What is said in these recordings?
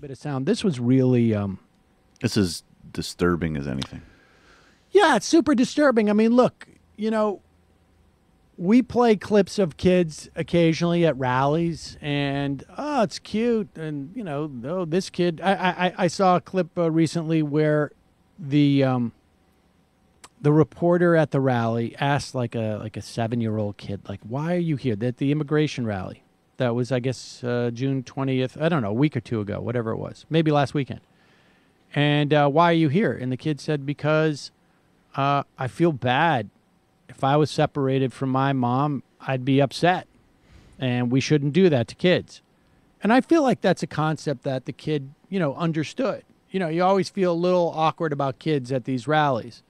bit of sound. This was really... This is disturbing as anything. Yeah, it's super disturbing. I mean, look, you know, we play clips of kids occasionally at rallies, and, oh, it's cute. And, you know, oh, this kid... I saw a clip recently where the reporter at the rally asked like a 7-year-old kid, like, why are you here? At the immigration rally. That was, I guess, June 20th. I don't know, a week or two ago, whatever it was. Maybe last weekend. And why are you here? And the kid said, because I feel bad. If I was separated from my mom, I'd be upset. And we shouldn't do that to kids. And I feel like that's a concept that the kid, you know, understood. You know, you always feel a little awkward about kids at these rallies.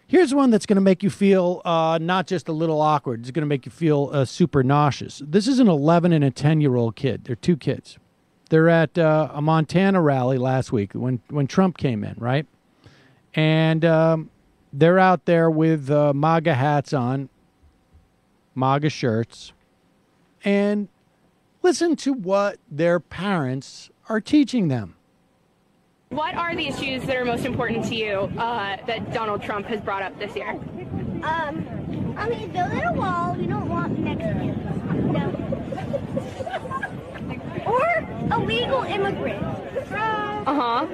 Here's one that's going to make you feel not just a little awkward. It's going to make you feel super nauseous. This is an 11 and a 10-year-old kid. They're two kids. They're at a Montana rally last week when Trump came in, right? And they're out there with MAGA hats on, MAGA shirts. And listen to what their parents are teaching them. What are the issues that are most important to you that Donald Trump has brought up this year? I mean, building a wall. We don't want Mexicans. No. Or illegal immigrants. Uh-huh.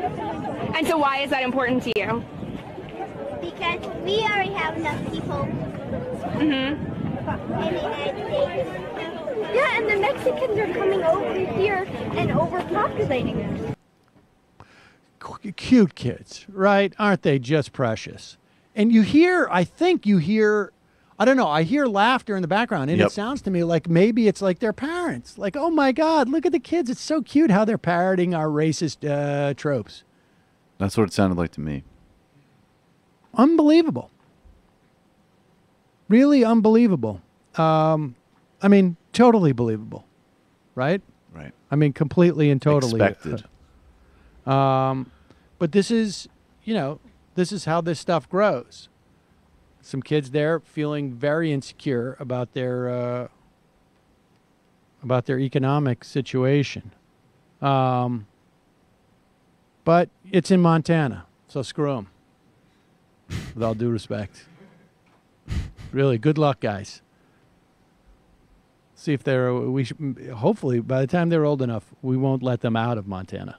And so why is that important to you? Because we already have enough people in the United States. Yeah, and the Mexicans are coming over here and overpopulating us. Cute kids, right? Aren't they just precious? And you hear, I think you hear, I don't know, I hear laughter in the background, and it sounds to me like maybe it's like their parents. Like, oh my God, look at the kids. It's so cute how they're parroting our racist tropes. That's what it sounded like to me. Unbelievable. Really unbelievable. I mean, totally believable, right? Right. I mean, completely and totally. Expected. But this is, you know, this is how this stuff grows. Some kids there feeling very insecure about their economic situation. But it's in Montana, so screw them. With all due respect. Really, good luck, guys. See if hopefully, by the time they're old enough, we won't let them out of Montana.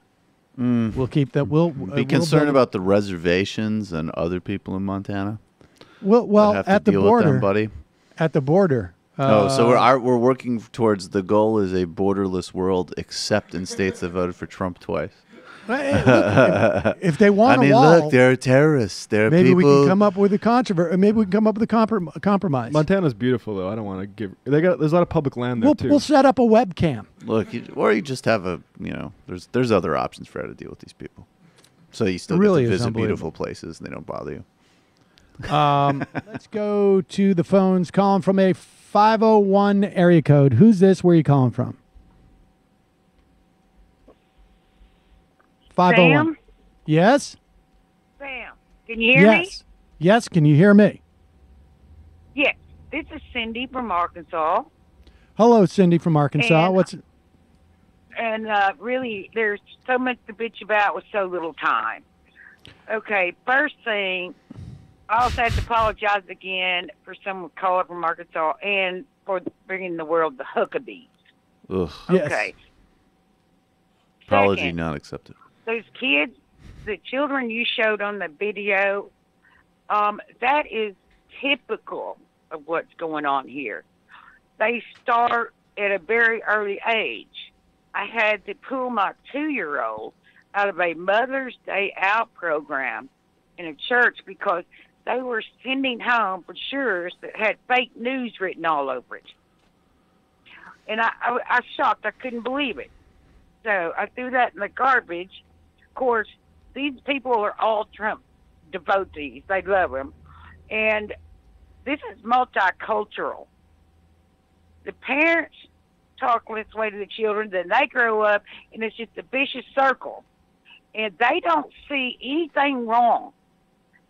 We'll keep that. We'll be concerned about the reservations and other people in Montana. Well, at the border, buddy. At the border. So we're working towards the goal is a borderless world, except in states that voted for Trump twice. If they want a wall, look, they're terrorists. They're maybe people. We can come up with a controversy. Maybe we can come up with a compromise. Montana's beautiful, though. I don't want to give. There's a lot of public land there too. We'll set up a webcam. Look, or you just have there's other options for how to deal with these people. So you still really get to visit beautiful places, and they don't bother you. Let's go to the phones. Calling from a 501 area code. Who's this? Where are you calling from? 501. Sam? Yes? Sam, can you hear me? Yes, can you hear me? Yes. This is Cindy from Arkansas. Hello, Cindy from Arkansas. And really, there's so much to bitch about with so little time. Okay, first thing, I also have to apologize again for someone calling from Arkansas and for bringing the world the Huckabees. Ugh. Okay. Yes. Apology Second, not accepted. those kids, the children you showed on the video, that is typical of what's going on here. They start at a very early age. I had to pull my 2-year-old out of a Mother's Day Out program in a church because they were sending home brochures that had fake news written all over it. And I was shocked. I couldn't believe it. So I threw that in the garbage. Of course, these people are all Trump devotees. They love him. And this is multicultural. The parents talk this way to the children, then they grow up, and it's just a vicious circle. And they don't see anything wrong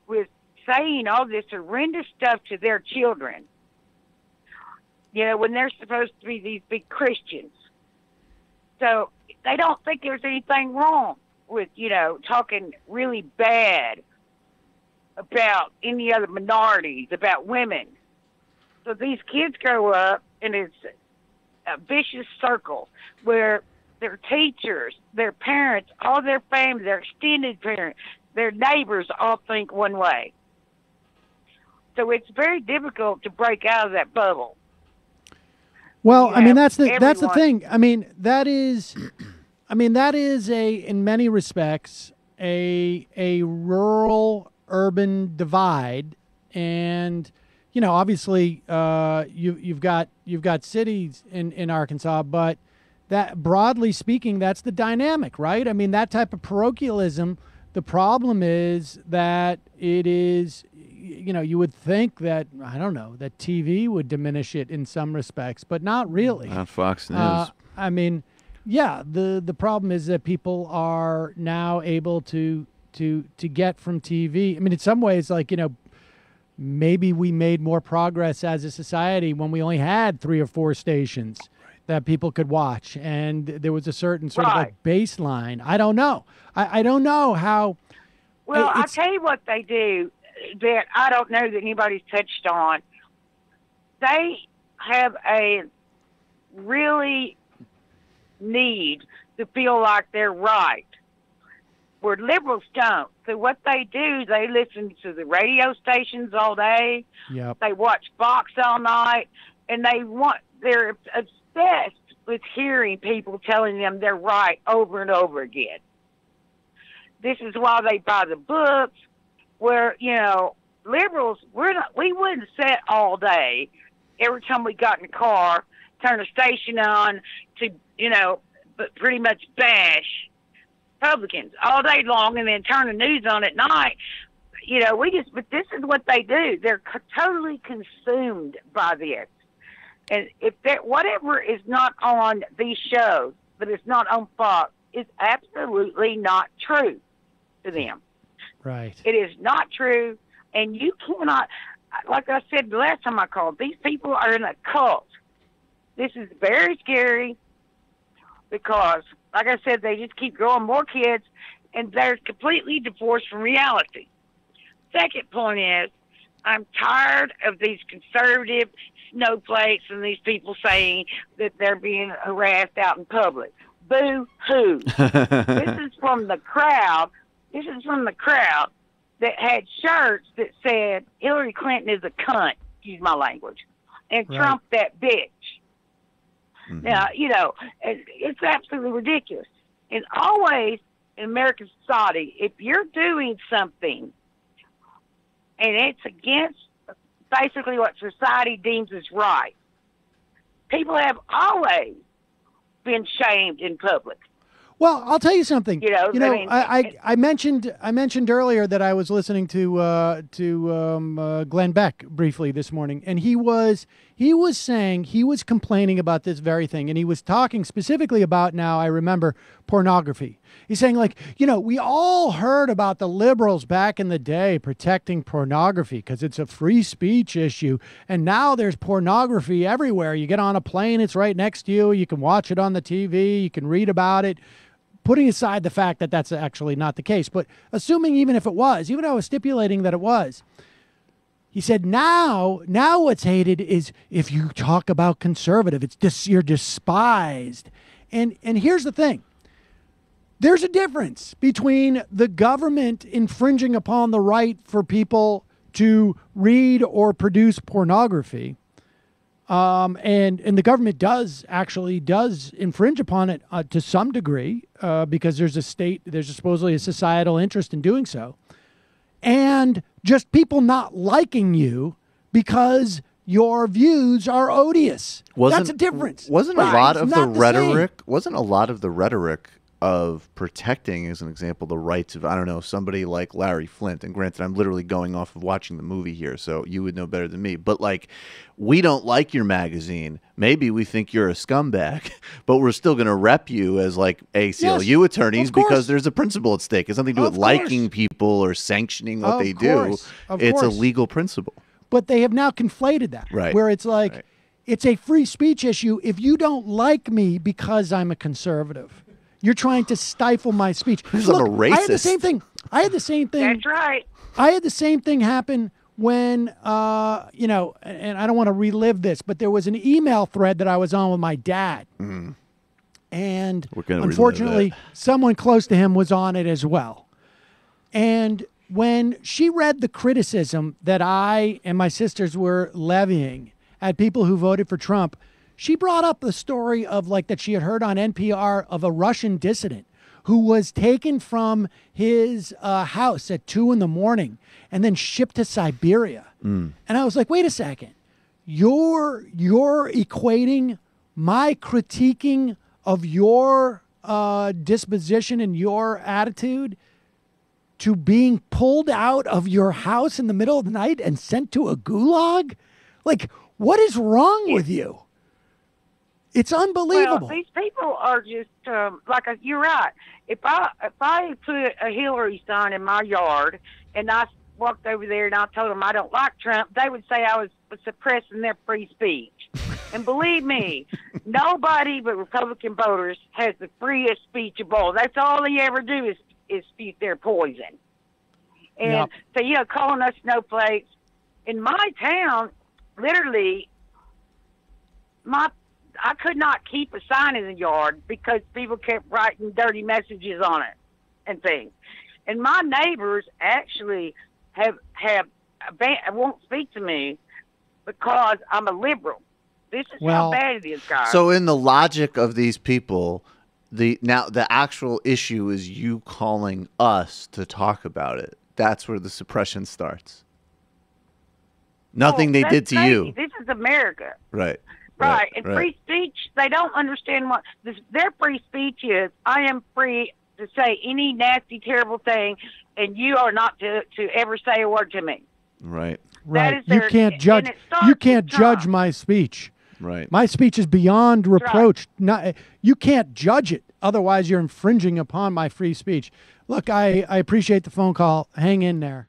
with saying all this horrendous stuff to their children, you know, when they're supposed to be these big Christians. So they don't think there's anything wrong with, talking really bad about any other minorities, about women. So these kids grow up, and it's a vicious circle where their teachers, their parents, all their family, their extended parents, their neighbors all think one way. So it's very difficult to break out of that bubble. Well, I mean, that's the thing. I mean, that is in many respects a rural urban divide, and obviously you've got cities in Arkansas, but that, broadly speaking, that's the dynamic, right? I mean, that type of parochialism. The problem is that it is, you would think that, I don't know, that TV would diminish it in some respects, but not really. Not Fox News. I mean, yeah, the problem is that people are now able to get from TV. I mean, in some ways, like, maybe we made more progress as a society when we only had 3 or 4 stations that people could watch, and there was a certain sort of like baseline. I don't know. I don't know how. Well, I'll tell you what they do that I don't know that anybody's touched on. They have a really need to feel like they're right, where liberals don't. So what they do, they listen to the radio stations all day. Yep. They watch Fox all night, and they're obsessed with hearing people telling them they're right over and over again. This is why they buy the books, where, liberals, we wouldn't sit all day every time we got in the car, turn the station on to, but pretty much bash Republicans all day long and then turn the news on at night. But this is what they do. They're totally consumed by this. And if whatever is not on these shows, but it's not on Fox, is absolutely not true to them. Right. It is not true, and you cannot, like I said the last time I called, these people are in a cult. This is very scary because, like I said, they just keep growing more kids, and they're completely divorced from reality. Second point is, I'm tired of these conservative snowflakes and these people saying that they're being harassed out in public. Boo-hoo. This is from the crowd. This is from the crowd that had shirts that said Hillary Clinton is a cunt, excuse my language, and right. Trump that bitch. Mm-hmm. Now, it's absolutely ridiculous. And always in American society, if you're doing something and it's against basically what society deems as right, people have always been shamed in public. Well, I'll tell you something. I mentioned earlier that I was listening to Glenn Beck briefly this morning, and he was saying, he was complaining about this very thing, and he was talking specifically about, now I remember, pornography. He's saying, we all heard about the liberals back in the day protecting pornography because it's a free speech issue, and now there's pornography everywhere. You get on a plane, it's right next to you. You can watch it on the TV. You can read about it. Putting aside the fact that that's actually not the case, but assuming even if it was, even though I was stipulating that it was, he said, now what's hated is if you talk about conservative, you're despised. And here's the thing. There's a difference between the government infringing upon the right for people to read or produce pornography, and the government does infringe upon it to some degree because there's supposedly a societal interest in doing so, and just people not liking you because your views are odious. That's a difference. Wasn't a lot of the rhetoric of protecting, as an example, the rights of, I don't know, somebody like Larry Flint, and granted, I'm literally going off of watching the movie here, so you would know better than me, but we don't like your magazine. Maybe we think you're a scumbag, but we're still going to rep you as ACLU attorneys because there's a principle at stake. It's nothing to do with liking people or sanctioning what they do. It's a legal principle. But they have now conflated that, right? Where it's it's a free speech issue if you don't like me because I'm a conservative. You're trying to stifle my speech. I'm a racist. I had the same thing. That's right. I had the same thing happen when, you know, and I don't want to relive this, but there was an email thread that I was on with my dad. Mm. And We're unfortunately, someone close to him was on it as well. And when she read the criticism that I and my sisters were levying at people who voted for Trump, she brought up the story of like that she had heard on NPR of a Russian dissident who was taken from his house at 2 a.m. and then shipped to Siberia. And I was like, wait a second, you're equating my critiquing of your disposition and your attitude to being pulled out of your house in the middle of the night and sent to a gulag? Like, what is wrong with you? It's unbelievable. Well, these people are just you're right. If I put a Hillary sign in my yard and I walked over there and I told them I don't like Trump, they would say I was suppressing their free speech. And believe me, nobody but Republican voters has the freest speech of all. That's all they ever do is spew their poison. And so, you know, calling us snowflakes. In my town, literally, I could not keep a sign in the yard because people kept writing dirty messages on it and things. And my neighbors actually won't speak to me because I'm a liberal. This is how bad it is, guys. So in the logic of these people, the actual issue is you calling us to talk about it. That's where the suppression starts. Nothing they did to you. This is America. Right. Right. And free speech, they don't understand what their free speech is. I am free to say any nasty, terrible thing, and you are not to ever say a word to me. Right. Right. You can't judge. You can't judge my speech. Right. My speech is beyond reproach. Not, you can't judge it. Otherwise, you're infringing upon my free speech. Look, I appreciate the phone call. Hang in there.